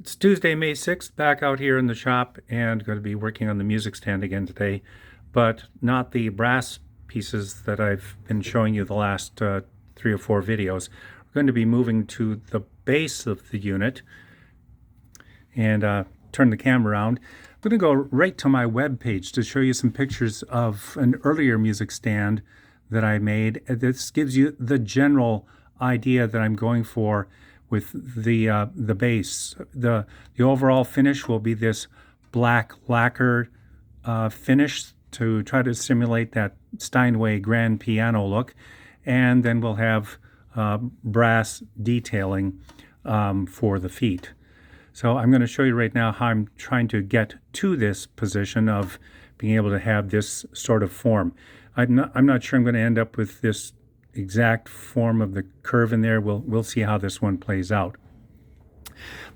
It's Tuesday, May 6th, back out here in the shop and going to be working on the music stand again today, but not the brass pieces that I've been showing you the last 3 or 4 videos. We're going to be moving to the base of the unit and turn the camera around. I'm going to go right to my web page to show you some pictures of an earlier music stand that I made. This gives you the general idea that I'm going for with the base. The overall finish will be this black lacquer finish to try to simulate that Steinway grand piano look, and then we'll have brass detailing for the feet. So I'm going to show you right now how I'm trying to get to this position of being able to have this sort of form. I'm not sure I'm going to end up with this exact form of the curve in there. We'll see how this one plays out.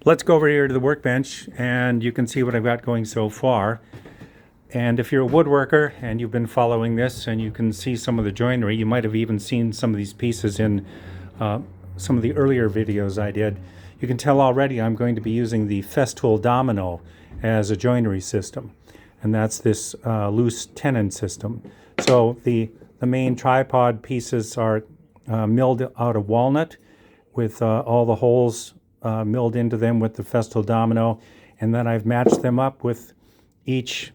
Let's go over here to the workbench and you can see what I've got going so far. And if you're a woodworker and you've been following this and you can see some of the joinery, you might have even seen some of these pieces in some of the earlier videos I did. You can tell already I'm going to be using the Festool domino as a joinery system, and that's this loose tenon system. So the main tripod pieces are milled out of walnut with all the holes milled into them with the Festool domino, and then I've matched them up with each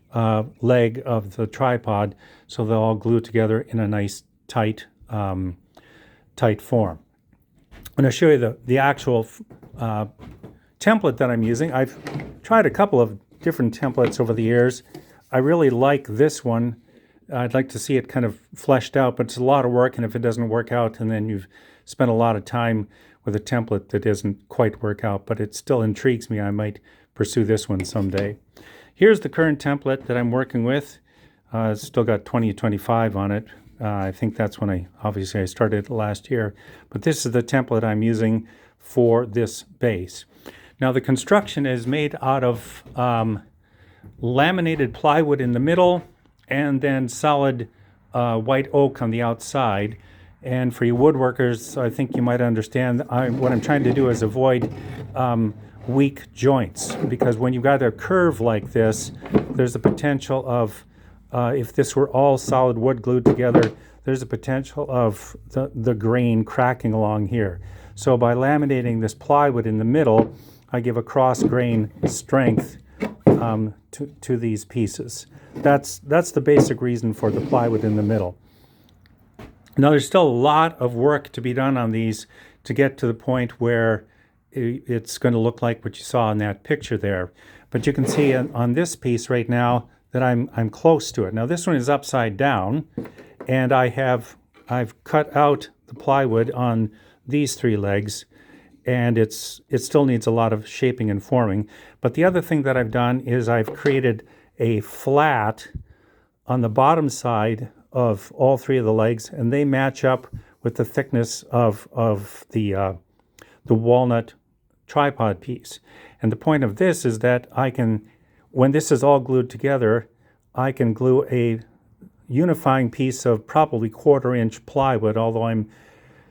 leg of the tripod so they'll all glue together in a nice tight form. I'm going to show you the actual template that I'm using. I've tried a couple of different templates over the years. I really like this one. I'd like to see it kind of fleshed out, but it's a lot of work, and if it doesn't work out, and then you've spent a lot of time with a template that doesn't quite work out, but it still intrigues me. I might pursue this one someday. Here's the current template that I'm working with. It's still got 2025 on it. I think that's when I started last year, but this is the template I'm using for this base. Now the construction is made out of laminated plywood in the middle and then solid white oak on the outside. And for you woodworkers, I think you might understand what I'm trying to do is avoid weak joints, because when you've got a curve like this, there's a potential of if this were all solid wood glued together, there's a potential of the grain cracking along here. So by laminating this plywood in the middle, I give a cross grain strength to these pieces. That's the basic reason for the plywood in the middle. Now there's still a lot of work to be done on these to get to the point where it's going to look like what you saw in that picture there. But you can see on this piece right now that I'm close to it. Now this one is upside down, and I've cut out the plywood on these 3 legs, and it still needs a lot of shaping and forming. But the other thing that I've done is I've created a flat on the bottom side of all 3 of the legs, and they match up with the thickness of the walnut tripod piece. And the point of this is that I can, when this is all glued together, I can glue a unifying piece of probably 1/4-inch plywood, although I'm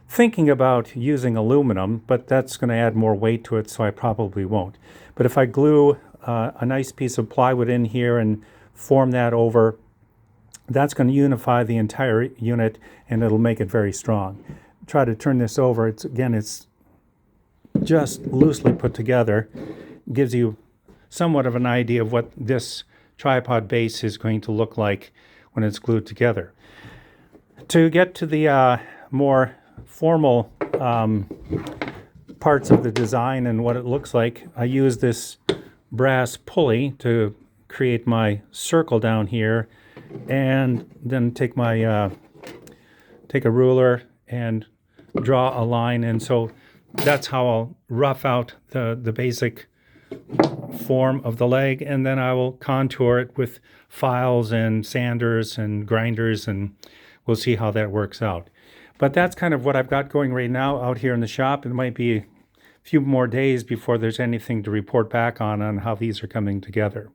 thinking about using aluminum, but that's going to add more weight to it, so I probably won't. But if I glue a nice piece of plywood in here and form that over, that's going to unify the entire unit, and it'll make it very strong. Try to turn this over. It's just loosely put together. It gives you somewhat of an idea of what this tripod base is going to look like when it's glued together. To get to the more formal parts of the design and what it looks like, I use this brass pulley to create my circle down here, and then take a ruler and draw a line, and so that's how I'll rough out the basic form of the leg, and then I will contour it with files and sanders and grinders, and we'll see how that works out. But that's kind of what I've got going right now out here in the shop. It might be a few more days before there's anything to report back on how these are coming together.